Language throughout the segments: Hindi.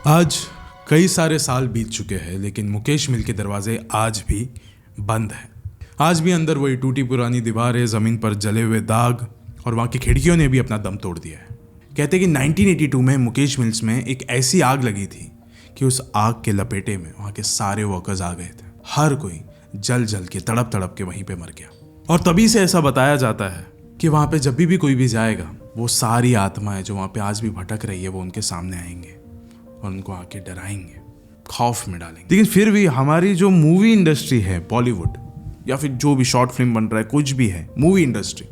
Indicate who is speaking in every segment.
Speaker 1: आज कई सारे साल बीत चुके हैं, लेकिन मुकेश मिल के दरवाजे आज भी बंद हैं। आज भी अंदर वही टूटी पुरानी दीवारें, ज़मीन पर जले हुए दाग, और वहाँ की खिड़कियों ने भी अपना दम तोड़ दिया है। कहते हैं कि 1982 में मुकेश मिल्स में एक ऐसी आग लगी थी कि उस आग के लपेटे में वहाँ के सारे वर्कर्स आ गए थे। हर कोई जल जल के तड़प तड़प के वहीं पे मर गया। और तभी से ऐसा बताया जाता है कि वहाँ पे जब भी कोई भी जाएगा, वो सारी आत्माएं जो वहाँ पे आज भी भटक रही है वो उनके सामने आएंगे और उनको आके डराएंगे, खौफ में डालेंगे। लेकिन फिर भी हमारी जो मूवी इंडस्ट्री है, बॉलीवुड या फिर जो भी शॉर्ट फिल्म बन रहा है, कुछ भी है, मूवी इंडस्ट्री,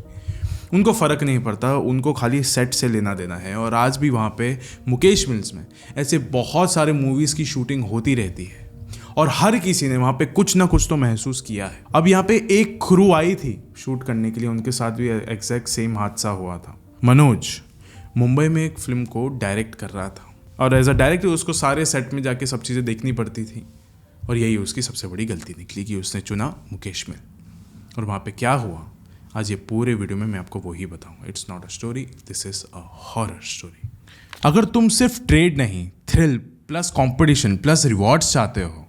Speaker 1: उनको फ़र्क नहीं पड़ता, उनको खाली सेट से लेना देना है। और आज भी वहाँ पे मुकेश मिल्स में ऐसे बहुत सारे मूवीज़ की शूटिंग होती रहती है और हर किसी ने वहाँ पे कुछ ना कुछ तो महसूस किया है। अब यहाँ पे एक क्रू आई थी शूट करने के लिए, उनके साथ भी एग्जैक्ट सेम हादसा हुआ था। मनोज मुंबई में एक फिल्म को डायरेक्ट कर रहा था और एज अ डायरेक्टर उसको सारे सेट में जाके सब चीज़ें देखनी पड़ती थी, और यही उसकी सबसे बड़ी गलती निकली कि उसने चुना मुकेश मिल। और वहाँ पे क्या हुआ, आज ये पूरे वीडियो में मैं आपको वही बताऊंगा। It's not a story, this is a horror story. अगर तुम सिर्फ ट्रेड नहीं, thrill plus competition plus rewards चाहते हो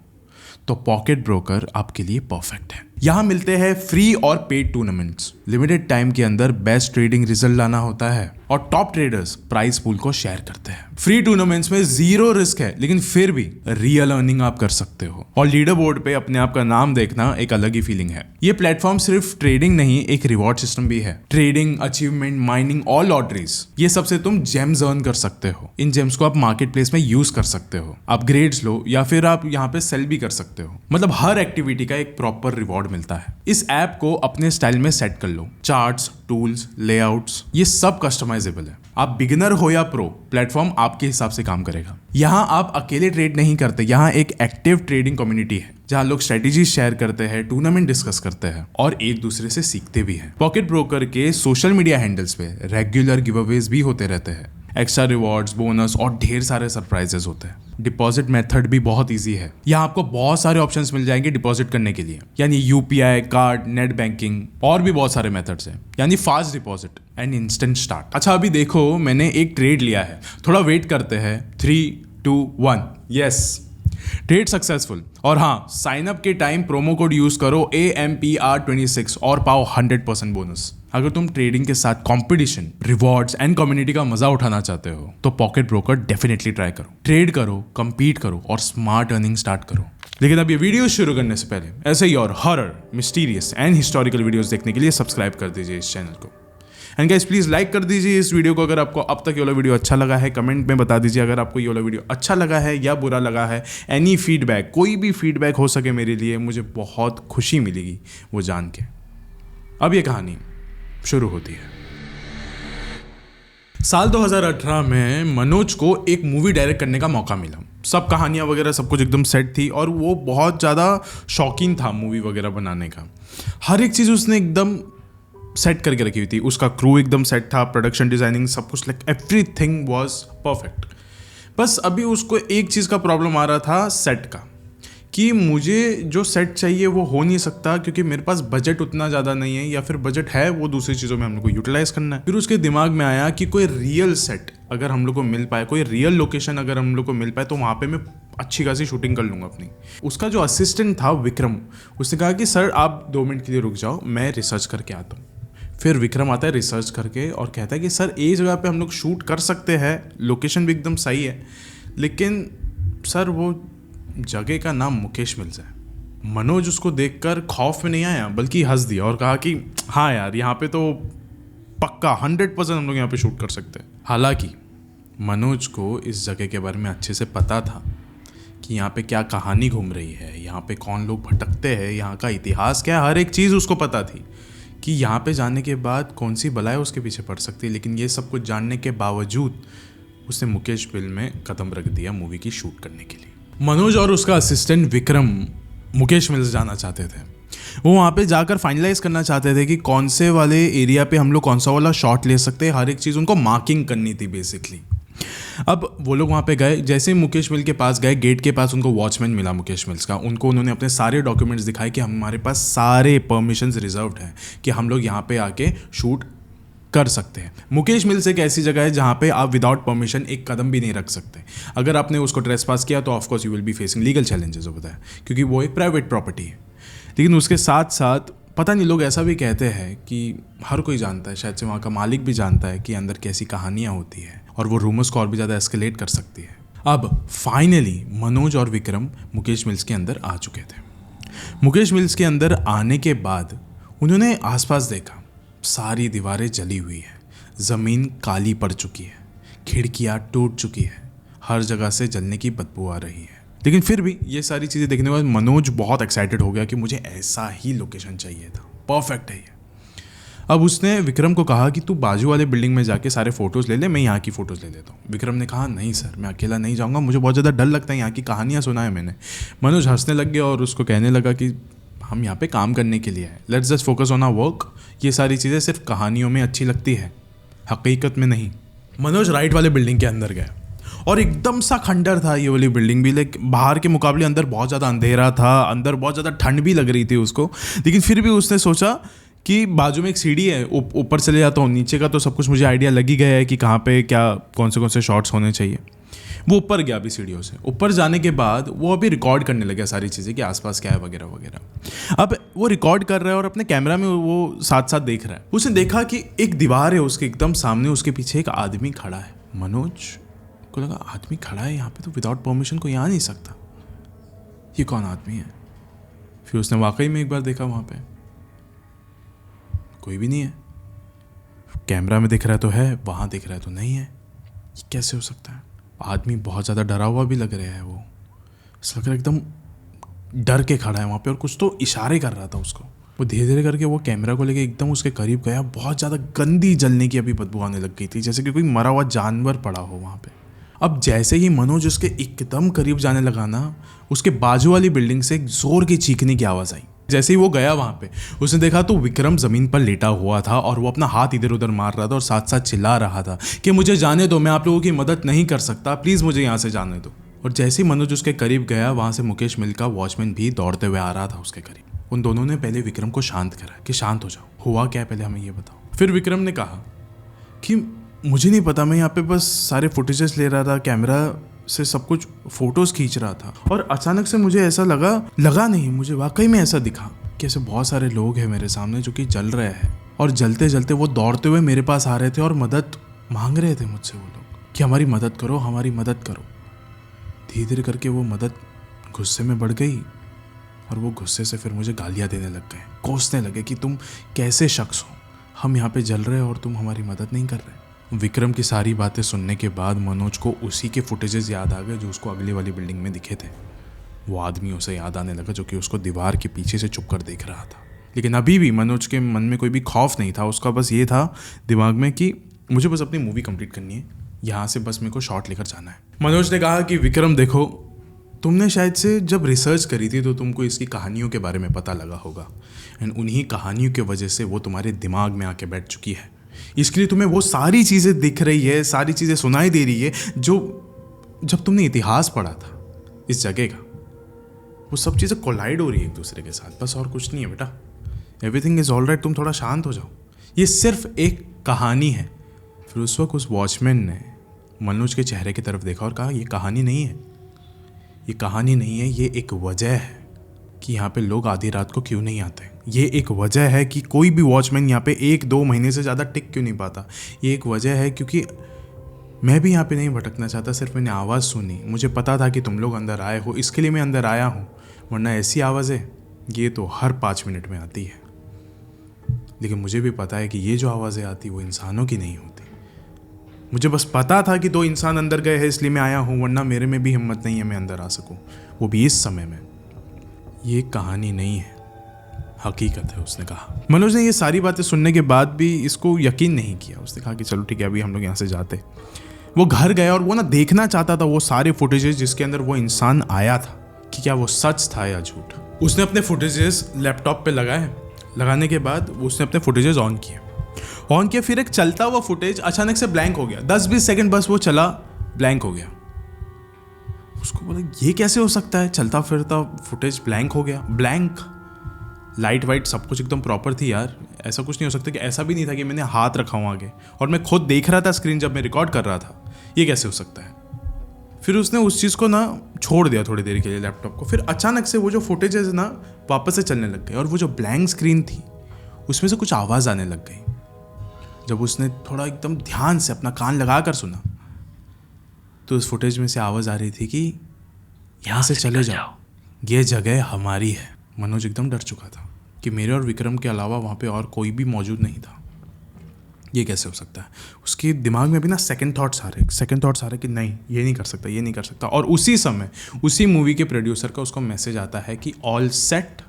Speaker 1: तो पॉकेट ब्रोकर आपके लिए परफेक्ट है। यहाँ मिलते हैं फ्री और पेड टूर्नामेंट्स। लिमिटेड टाइम के अंदर बेस्ट ट्रेडिंग रिजल्ट लाना होता है और टॉप ट्रेडर्स प्राइस पूल को शेयर करते हैं। फ्री टूर्नामेंट्स में जीरो रिस्क है, लेकिन फिर भी रियल अर्निंग आप कर सकते हो। और लीडर बोर्ड पे अपने आप का नाम देखना एक अलग ही फीलिंग है। ये प्लेटफॉर्म सिर्फ ट्रेडिंग नहीं, एक रिवॉर्ड सिस्टम भी है। ट्रेडिंग, अचीवमेंट, माइनिंग और लॉटरीज, ये सबसे तुम जेम्स अर्न कर सकते हो। इन जेम्स को आप मार्केट प्लेस में यूज कर सकते हो, अपग्रेड्स लो या फिर आप यहाँ पे सेल भी कर सकते हो। मतलब हर एक्टिविटी का एक प्रॉपर रिवॉर्ड मिलता है। इस ऐप को अपने स्टाइल में सेट कर लो। चार्ट्स, टूल्स, लेआउट्स, ये सब कस्टमाइजेबल है। आप बिगिनर हो या प्रो, प्लेटफॉर्म आपके हिसाब से काम करेगा। यहाँ आप अकेले ट्रेड नहीं करते, यहाँ एक एक्टिव ट्रेडिंग कम्युनिटी है जहाँ लोग स्ट्रेटेजी शेयर करते हैं, टूर्नामेंट डिस्कस करते हैं और एक दूसरे से सीखते भी हैं। पॉकेट ब्रोकर के सोशल मीडिया हैंडल्स पे रेगुलर गिवअवेज भी होते रहते हैं। एक्स्ट्रा रिवॉर्ड्स, बोनस और ढेर सारे सरप्राइजेस होते हैं। डिपॉजिट मेथड भी बहुत इजी है। यहाँ आपको बहुत सारे ऑप्शंस मिल जाएंगे डिपॉजिट करने के लिए, यानी यूपीआई, कार्ड, नेट बैंकिंग और भी बहुत सारे मेथड्स हैं, यानी fast deposit and instant start. अच्छा, अभी देखो मैंने एक ट्रेड लिया है, थोड़ा वेट करते हैं। 3, 2, 1, यस, ट्रेड सक्सेसफुल। और हाँ, साइन अप के टाइम प्रोमो कोड यूज करो AMPR26 और पाओ 100% बोनस। अगर तुम ट्रेडिंग के साथ कंपटीशन, रिवॉर्ड्स एंड कम्युनिटी का मजा उठाना चाहते हो तो पॉकेट ब्रोकर डेफिनेटली ट्राई करो। ट्रेड करो, compete करो और स्मार्ट अर्निंग स्टार्ट करो। लेकिन अब ये वीडियो शुरू करने से पहले ऐसे ही और horror, mysterious and historical videos देखने के लिए सब्सक्राइब कर दीजिए इस चैनल को। एंड गाइस प्लीज लाइक कर दीजिए इस वीडियो को अगर आपको अब तक ये वाला वीडियो अच्छा लगा है। कमेंट में बता दीजिए अगर आपको ये वाला वीडियो अच्छा लगा है या बुरा लगा है। एनी फीडबैक, कोई भी फीडबैक हो सके मेरे लिए, मुझे बहुत खुशी मिलेगी वो जान के। अब ये कहानी शुरू होती है। साल 2018 में मनोज को एक मूवी डायरेक्ट करने का मौका मिला। सब कहानियाँ वगैरह सब कुछ एकदम सेट थी और वो बहुत ज़्यादा शौकीन था मूवी वगैरह बनाने का। हर एक चीज़ उसने एकदम सेट करके रखी हुई थी। उसका क्रू एकदम सेट था, प्रोडक्शन, डिजाइनिंग, सब कुछ, लाइक एवरीथिंग वाज परफेक्ट। बस अभी उसको एक चीज़ का प्रॉब्लम आ रहा था, सेट का, कि मुझे जो सेट चाहिए वो हो नहीं सकता क्योंकि मेरे पास बजट उतना ज़्यादा नहीं है, या फिर बजट है वो दूसरी चीज़ों में हम लोग को यूटिलाइज करना है। फिर उसके दिमाग में आया कि कोई रियल सेट अगर हम लोग को मिल पाए, कोई रियल लोकेशन अगर हम लोग को मिल पाए तो वहाँ पे मैं अच्छी खासी शूटिंग कर लूँगा अपनी। उसका जो असिस्टेंट था विक्रम, उसने कहा कि सर आप 2 मिनट के लिए रुक जाओ, मैं रिसर्च करके आता हूँ। फिर विक्रम आता है रिसर्च करके और कहता है कि सर ये जगह पे हम लोग शूट कर सकते हैं, लोकेशन भी एकदम सही है, लेकिन सर वो जगह का नाम मुकेश मिल्स है। मनोज उसको देखकर खौफ में नहीं आया बल्कि हंस दिया और कहा कि हाँ यार, यहाँ पे तो पक्का 100% हम लोग यहाँ पे शूट कर सकते हैं। हालांकि मनोज को इस जगह के बारे में अच्छे से पता था कि यहाँ पे क्या कहानी घूम रही है, यहाँ पे कौन लोग भटकते हैं, यहाँ का इतिहास क्या है, हर एक चीज़ उसको पता थी कि यहाँ पे जाने के बाद कौन सी बलाएं उसके पीछे पड़ सकती है। लेकिन ये सब कुछ जानने के बावजूद उसने मुकेश मिल में कदम रख दिया मूवी की शूट करने के लिए। मनोज और उसका असिस्टेंट विक्रम मुकेश मिल्स जाना चाहते थे। वो वहाँ पे जाकर फाइनलाइज करना चाहते थे कि कौन से वाले एरिया पे हम लोग कौन सा वाला शॉट ले सकते हैं। हर एक चीज़ उनको मार्किंग करनी थी बेसिकली। अब वो लोग वहाँ पे गए, जैसे ही मुकेश मिल के पास गए, गेट के पास उनको वॉचमैन मिला मुकेश मिल्स का। उनको उन्होंने अपने सारे डॉक्यूमेंट्स दिखाए कि हमारे पास सारे परमिशंस रिजर्व्ड हैं कि हम लोग यहाँ पे आके शूट कर सकते हैं। मुकेश मिल्स एक ऐसी जगह है जहाँ पे आप विदाउट परमिशन एक कदम भी नहीं रख सकते। अगर आपने उसको ट्रेसपास किया तो of course you will be facing legal challenges over that, क्योंकि वो एक प्राइवेट प्रॉपर्टी है। लेकिन उसके साथ साथ पता नहीं, लोग ऐसा भी कहते हैं कि हर कोई जानता है, शायद से वहाँ का मालिक भी जानता है कि अंदर कैसी कहानियाँ होती है और वो रूमर्स को और भी ज़्यादा एस्केलेट कर सकती है। अब फाइनली मनोज और विक्रम मुकेश मिल्स के अंदर आ चुके थे। मुकेश मिल्स के अंदर आने के बाद उन्होंने आसपास देखा, सारी दीवारें जली हुई है, ज़मीन काली पड़ चुकी है, खिड़कियाँ टूट चुकी है, हर जगह से जलने की बदबू आ रही है। लेकिन फिर भी ये सारी चीज़ें देखने के बाद मनोज बहुत एक्साइटेड हो गया कि मुझे ऐसा ही लोकेशन चाहिए था, परफेक्ट है ये। अब उसने विक्रम को कहा कि तू बाजू वाले बिल्डिंग में जाके सारे फोटोज़ ले ले, मैं यहाँ की फ़ोटोज़ ले लेता हूँ। विक्रम ने कहा नहीं सर, मैं अकेला नहीं जाऊँगा, मुझे बहुत ज़्यादा डर लगता है, यहाँ की कहानियाँ सुना है मैंने। मनोज हंसने लग गया और उसको कहने लगा कि हम यहाँ पे काम करने के लिए हैं, let's just focus on our work. ये सारी चीज़ें सिर्फ कहानियों में अच्छी लगती है, हकीकत में नहीं। मनोज राइट वाले बिल्डिंग के अंदर गया और एकदम सा खंडर था ये वाली बिल्डिंग भी, लाइक बाहर के मुकाबले अंदर बहुत ज़्यादा अंधेरा था, अंदर बहुत ज़्यादा ठंड भी लग रही थी उसको। लेकिन फिर भी उसने सोचा कि बाजू में एक सीढ़ी है, ऊपर चले जाता हूँ, नीचे का तो सब कुछ मुझे आइडिया लग ही गया है कि कहाँ पे क्या कौन से शॉट्स होने चाहिए। वो ऊपर गया अभी सीढ़ियों से। ऊपर जाने के बाद वो अभी रिकॉर्ड करने लगा सारी चीज़ें कि आसपास क्या है वगैरह वगैरह। अब वो रिकॉर्ड कर रहा है और अपने कैमरा में वो साथ साथ देख रहा है। उसने देखा कि एक दीवार है उसके एकदम सामने, उसके पीछे एक आदमी खड़ा है। मनोज को लगा आदमी खड़ा है यहाँ पे तो विदाउट परमिशन कोई आ नहीं सकता, ये कौन आदमी है। फिर उसने वाकई में एक बार देखा, वहाँ पे कोई भी नहीं है। कैमरा में दिख रहा है तो है, वहाँ दिख रहा है तो नहीं है। ये कैसे हो सकता है। आदमी बहुत ज़्यादा डरा हुआ भी लग रहा है, वो लग रहा है एकदम डर के खड़ा है वहाँ पे और कुछ तो इशारे कर रहा था उसको। वो धीरे धीरे करके वो कैमरा को लेके एकदम उसके करीब गया। बहुत ज़्यादा गंदी जलने की अभी बदबू आने लग गई थी, जैसे कि कोई मरा हुआ जानवर पड़ा हो वहाँ पे। अब जैसे ही मनोज उसके एकदम करीब जाने लगा ना, उसके बाजू वाली बिल्डिंग से एक जोर की चीखने की आवाज़ आई। जैसे ही वो गया वहाँ पे, उसने देखा तो विक्रम ज़मीन पर लेटा हुआ था और वो अपना हाथ इधर उधर मार रहा था और साथ साथ चिल्ला रहा था कि मुझे जाने दो, मैं आप लोगों की मदद नहीं कर सकता, प्लीज़ मुझे यहाँ से जाने दो। और जैसे ही मनोज उसके करीब गया, वहाँ से मुकेश मिल का वॉचमैन भी दौड़ते हुए आ रहा था उसके करीब। उन दोनों ने पहले विक्रम को शांत करा कि शांत हो जाओ, हुआ क्या पहले हमें ये बताओ। फिर विक्रम ने कहा कि मुझे नहीं पता, मैं यहाँ पे बस सारे फुटेजेस ले रहा था, कैमरा से सब कुछ फोटोज़ खींच रहा था और अचानक से मुझे ऐसा लगा नहीं, मुझे वाकई में ऐसा दिखा कि ऐसे बहुत सारे लोग हैं मेरे सामने जो कि जल रहे हैं और जलते जलते वो दौड़ते हुए मेरे पास आ रहे थे और मदद मांग रहे थे मुझसे वो लोग कि हमारी मदद करो, हमारी मदद करो। धीरे धीरे करके वो मदद गुस्से में बढ़ गई और वो गुस्से से फिर मुझे गालियाँ देने लग गए, कोसने लगे कि तुम कैसे शख्स हो, हम यहाँ पे जल रहे हैं और तुम हमारी मदद नहीं कर रहे। विक्रम की सारी बातें सुनने के बाद मनोज को उसी के फुटेजेस याद आ गए जो उसको अगली वाली बिल्डिंग में दिखे थे। वो आदमी उसे याद आने लगा जो कि उसको दीवार के पीछे से छुप कर देख रहा था। लेकिन अभी भी मनोज के मन में कोई भी खौफ नहीं था, उसका बस ये था दिमाग में कि मुझे बस अपनी मूवी कंप्लीट करनी है, यहाँ से बस मेरे को शॉट लेकर जाना है। मनोज ने कहा कि विक्रम देखो, तुमने शायद से जब रिसर्च करी थी तो तुमको इसकी कहानियों के बारे में पता लगा होगा एंड उन्हीं कहानियों की वजह से वो तुम्हारे दिमाग में आके बैठ चुकी है। इसके लिए तुम्हें वो सारी चीज़ें दिख रही है, सारी चीज़ें सुनाई दे रही है जो जब तुमने इतिहास पढ़ा था इस जगह का, वो सब चीज़ें कोलाइड हो रही है एक दूसरे के साथ, बस और कुछ नहीं है बेटा। एवरीथिंग इज़ ऑल राइट, तुम थोड़ा शांत हो जाओ, ये सिर्फ एक कहानी है। फिर उस वक्त उस वॉचमैन ने मनोज के चेहरे की तरफ देखा और कहा ये कहानी नहीं है, ये कहानी नहीं है, ये एक वजह है कि यहाँ पे लोग आधी रात को क्यों नहीं आते। ये एक वजह है कि कोई भी वॉचमैन यहाँ पे 1-2 महीने से ज़्यादा टिक क्यों नहीं पाता। ये एक वजह है क्योंकि मैं भी यहाँ पे नहीं भटकना चाहता, सिर्फ मैंने आवाज़ सुनी, मुझे पता था कि तुम लोग अंदर आए हो, इसके लिए मैं अंदर आया हूँ, वरना ऐसी आवाज़ है ये तो हर 5 मिनट में आती है। लेकिन मुझे भी पता है कि ये जो आवाज़ें आती वो इंसानों की नहीं होती। मुझे बस पता था कि 2 इंसान अंदर गए हैं इसलिए मैं आया हूँ, वरना मेरे में भी हिम्मत नहीं है मैं अंदर आ सकूँ, वो भी इस समय में। ये कहानी नहीं है, हकीकत है, उसने कहा। मनोज ने ये सारी बातें सुनने के बाद भी इसको यकीन नहीं किया। उसने कहा कि चलो ठीक है, अभी हम लोग यहाँ से जाते। वो घर गया और वो ना देखना चाहता था वो सारे फुटेजेस जिसके अंदर वो इंसान आया था कि क्या वो सच था या झूठ। उसने अपने फुटेजेस लैपटॉप पे लगाए, लगाने के बाद उसने अपने फुटेजेस ऑन किया, फिर एक चलता हुआ फुटेज अचानक से ब्लैंक हो गया। 10-20 सेकंड बस वो चला, ब्लैंक हो गया। उसको बोला ये कैसे हो सकता है, चलता फिरता फुटेज ब्लैंक हो गया, ब्लैंक। लाइट वाइट सब कुछ एकदम प्रॉपर थी यार, ऐसा कुछ नहीं हो सकता कि ऐसा भी नहीं था कि मैंने हाथ रखा हूँ आगे और मैं खुद देख रहा था स्क्रीन जब मैं रिकॉर्ड कर रहा था, ये कैसे हो सकता है। फिर उसने उस चीज़ को ना छोड़ दिया थोड़ी देर के लिए लैपटॉप को, फिर अचानक से वो जो फुटेजेस ना वापस से चलने लग गए और वो जो ब्लैंक स्क्रीन थी उसमें से कुछ आवाज़ आने लग गई। जब उसने थोड़ा एकदम ध्यान से अपना कान लगा कर सुना तो उस फुटेज में से आवाज़ आ रही थी कि यहाँ से चले जाओ, ये जगह हमारी है। मनोज एकदम डर चुका था कि मेरे और विक्रम के अलावा वहाँ पे और कोई भी मौजूद नहीं था, ये कैसे हो सकता है। उसके दिमाग में भी ना सेकंड थॉट्स आ रहे कि नहीं ये नहीं कर सकता। और उसी समय उसी मूवी के प्रोड्यूसर का उसको मैसेज आता है कि ऑल सेट,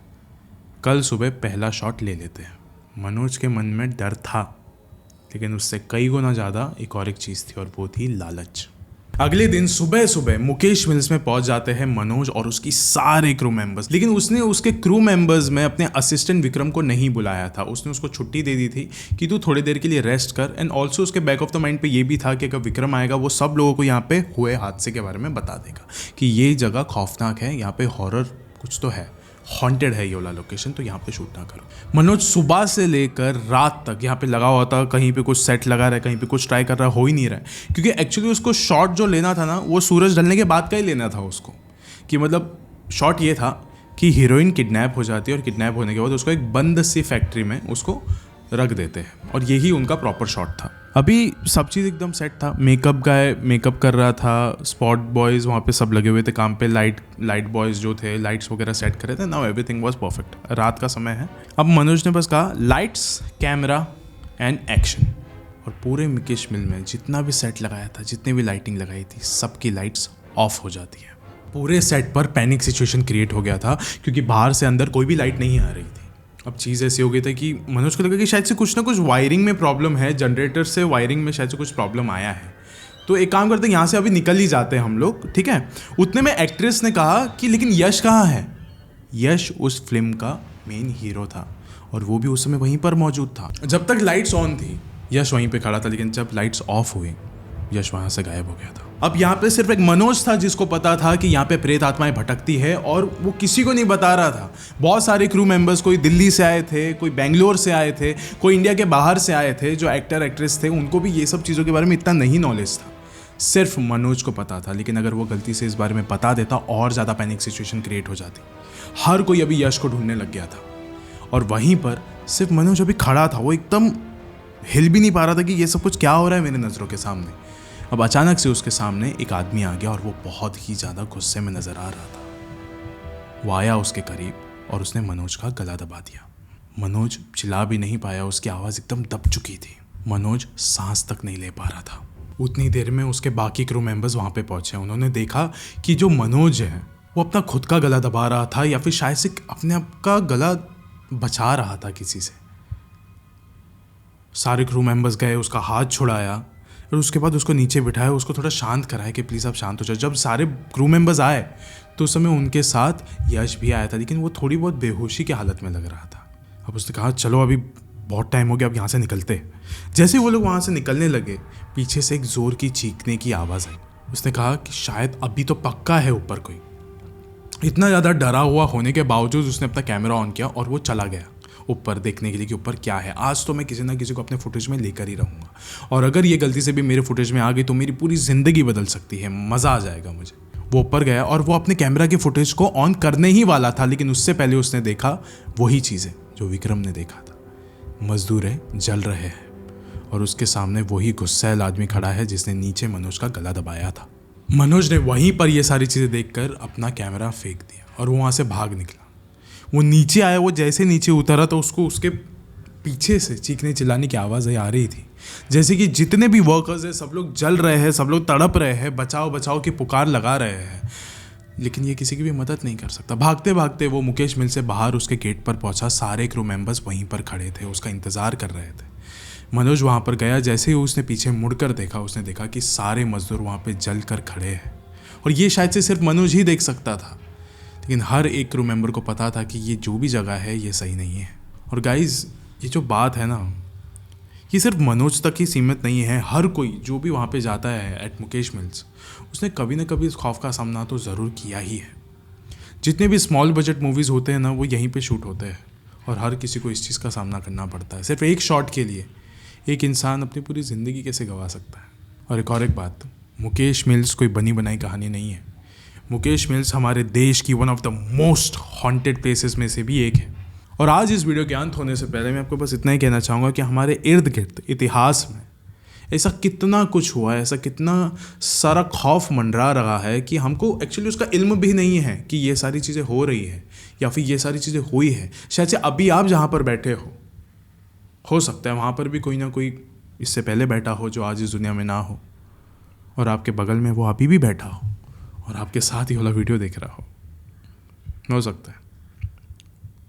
Speaker 1: कल सुबह पहला शॉट ले लेते हैं। मनोज के मन में डर था, लेकिन उससे कई गुना ज़्यादा एक और एक चीज़ थी और वो थी लालच। अगले दिन सुबह सुबह मुकेश मिल्स में पहुंच जाते हैं मनोज और उसकी सारे क्रू मेंबर्स, लेकिन उसने उसके क्रू मेंबर्स में अपने असिस्टेंट विक्रम को नहीं बुलाया था। उसने उसको छुट्टी दे दी थी कि तू थोड़ी देर के लिए रेस्ट कर। एंड ऑल्सो उसके बैक ऑफ द माइंड पे ये भी था कि अगर विक्रम आएगा वो सब लोगों को यहाँ पे हुए हादसे के बारे में बता देगा कि ये जगह खौफनाक है, यहाँ पे हॉरर कुछ तो है, हॉन्टेड है ये वाला लोकेशन, तो यहाँ पे शूट ना करो। मनोज सुबह से लेकर रात तक यहाँ पे लगा हुआ था, कहीं पे कुछ सेट लगा रहा है, कहीं पे कुछ ट्राई कर रहा है, हो ही नहीं रहा है। क्योंकि एक्चुअली उसको शॉट जो लेना था ना वो सूरज ढलने के बाद का ही लेना था उसको, कि मतलब शॉट ये था कि हीरोइन किडनैप हो जाती है और किडनैप होने के बाद उसको एक बंद सी फैक्ट्री में उसको रख देते हैं और यही उनका प्रॉपर शॉट था। अभी सब चीज़ एकदम सेट था, मेकअप गाय मेकअप कर रहा था, स्पॉट बॉयज़ वहाँ पे सब लगे हुए थे काम पे, लाइट बॉयज़ जो थे लाइट्स वगैरह सेट कर रहे थे। Now everything was perfect. रात का समय है। अब मनोज ने बस कहा लाइट्स, कैमरा एंड एक्शन, और पूरे मुकेश मिल में जितना भी सेट लगाया था, जितनी भी लाइटिंग लगाई थी, सबकी लाइट्स ऑफ हो जाती है। पूरे सेट पर पैनिक सिचुएशन क्रिएट हो गया था क्योंकि बाहर से अंदर कोई भी लाइट नहीं आ रही थी। अब चीज़ ऐसी हो गई थी कि मनोज को लगा कि शायद से कुछ ना कुछ वायरिंग में प्रॉब्लम है, जनरेटर से वायरिंग में शायद से कुछ प्रॉब्लम आया है, तो एक काम करते हैं यहाँ से अभी निकल ही जाते हैं हम लोग, ठीक है। उतने में एक्ट्रेस ने कहा कि लेकिन यश कहाँ है। यश उस फिल्म का मेन हीरो था और वो भी उस समय वहीं पर मौजूद था। जब तक लाइट्स ऑन थी यश वहीं पे खड़ा था, लेकिन जब लाइट्स ऑफ हुई यश वहाँ से गायब हो गया था। अब यहाँ पे सिर्फ एक मनोज था जिसको पता था कि यहाँ पे प्रेत आत्माएं भटकती है, और वो किसी को नहीं बता रहा था। बहुत सारे क्रू मेंबर्स, कोई दिल्ली से आए थे, कोई बेंगलोर से आए थे, कोई इंडिया के बाहर से आए थे, जो एक्टर एक्ट्रेस थे उनको भी ये सब चीज़ों के बारे में इतना नहीं नॉलेज था, सिर्फ मनोज को पता था। लेकिन अगर वो गलती से इस बारे में बता देता और ज़्यादा पैनिक सिचुएशन क्रिएट हो जाती। हर कोई अभी यश को ढूंढने लग गया था और वहीं पर सिर्फ मनोज अभी खड़ा था, वो एकदम हिल भी नहीं पा रहा था कि ये सब कुछ क्या हो रहा है मेरे नज़रों के सामने। अब अचानक से उसके सामने एक आदमी आ गया और वो बहुत ही ज़्यादा गुस्से में नज़र आ रहा था। वो आया उसके करीब और उसने मनोज का गला दबा दिया। मनोज चिल्ला भी नहीं पाया, उसकी आवाज़ एकदम दब चुकी थी। मनोज सांस तक नहीं ले पा रहा था। उतनी देर में उसके बाकी क्रू मेंबर्स वहाँ पे पहुँचे। उन्होंने देखा कि जो मनोज है वो अपना खुद का गला दबा रहा था या फिर शायद से अपने आप का गला बचा रहा था किसी से। सारे क्रू मेंबर्स गए, उसका हाथ छुड़ाया और उसके बाद उसको नीचे बिठाया, उसको थोड़ा शांत कराया कि प्लीज़ आप शांत हो जाओ। जब सारे क्रू मेंबर्स आए तो उस समय उनके साथ यश भी आया था, लेकिन वो थोड़ी बहुत बेहोशी की हालत में लग रहा था। अब उसने कहा चलो अभी बहुत टाइम हो गया, अब यहाँ से निकलते। जैसे वो लोग वहाँ से निकलने लगे पीछे से एक ज़ोर की चीखने की आवाज़ आई। उसने कहा कि शायद अभी तो पक्का है ऊपर कोई। इतना ज़्यादा डरा हुआ होने के बावजूद उसने अपना कैमरा ऑन किया और वो चला गया ऊपर देखने के लिए कि ऊपर क्या है। आज तो मैं किसी ना किसी को अपने फुटेज में लेकर ही रहूँगा, और अगर ये गलती से भी मेरे फुटेज में आ गई तो मेरी पूरी ज़िंदगी बदल सकती है, मज़ा आ जाएगा मुझे। वो ऊपर गया और वो अपने कैमरा के फुटेज को ऑन करने ही वाला था, लेकिन उससे पहले उसने देखा वही चीज़ें जो विक्रम ने देखा था। मजदूर जल रहे हैं और उसके सामने वही गुस्सैल आदमी खड़ा है जिसने नीचे मनोज का गला दबाया था। मनोज ने वहीं पर ये सारी चीज़ें देखकर अपना कैमरा फेंक दिया और वो वहाँ से भाग निकला। वो नीचे आया, वो जैसे नीचे उतरा तो उसको उसके पीछे से चीखने चिल्लाने की आवाज़ आ रही थी, जैसे कि जितने भी वर्कर्स हैं सब लोग जल रहे हैं, सब लोग तड़प रहे हैं, बचाओ बचाओ की पुकार लगा रहे हैं, लेकिन ये किसी की भी मदद नहीं कर सकता। भागते भागते वो मुकेश मिल से बाहर उसके गेट पर पहुंचा। सारे क्रू मेंबर्स वहीं पर खड़े थे, उसका इंतज़ार कर रहे थे। मनोज वहाँ पर गया, जैसे ही उसने पीछे मुड़कर देखा उसने देखा कि सारे मजदूर वहाँ पर जल कर खड़े हैं, और ये शायद से सिर्फ मनोज ही देख सकता था, लेकिन हर एक क्रू मेंबर को पता था कि ये जो भी जगह है ये सही नहीं है। और गाइज ये जो बात है ना, ये सिर्फ मनोज तक ही सीमित नहीं है। हर कोई जो भी वहाँ पे जाता है एट मुकेश मिल्स, उसने कभी ना कभी इस खौफ का सामना तो ज़रूर किया ही है। जितने भी स्मॉल बजट मूवीज़ होते हैं ना वो यहीं पे शूट होते हैं, और हर किसी को इस चीज़ का सामना करना पड़ता है। सिर्फ एक शॉट के लिए एक इंसान अपनी पूरी ज़िंदगी कैसे गंवा सकता है। और एक बात, मुकेश मिल्स कोई बनी बनाई कहानी नहीं है। मुकेश मिल्स हमारे देश की one of the most haunted places में से भी एक है। और आज इस वीडियो के अंत होने से पहले मैं आपको बस इतना ही कहना चाहूँगा कि हमारे इर्द गिर्द इतिहास में ऐसा कितना कुछ हुआ है, ऐसा कितना सारा खौफ मंडरा रहा है कि हमको एक्चुअली उसका इल्म भी नहीं है कि ये सारी चीज़ें हो रही है या फिर ये सारी चीज़ें हुई है। शायद से अभी आप जहाँ पर बैठे हो सकता है वहाँ पर भी कोई ना कोई इससे पहले बैठा हो जो आज इस दुनिया में ना हो, और आपके बगल में वो अभी भी बैठा हो और आपके साथ ही वाला वीडियो देख रहा हो सकता है।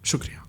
Speaker 1: शुक्रिया।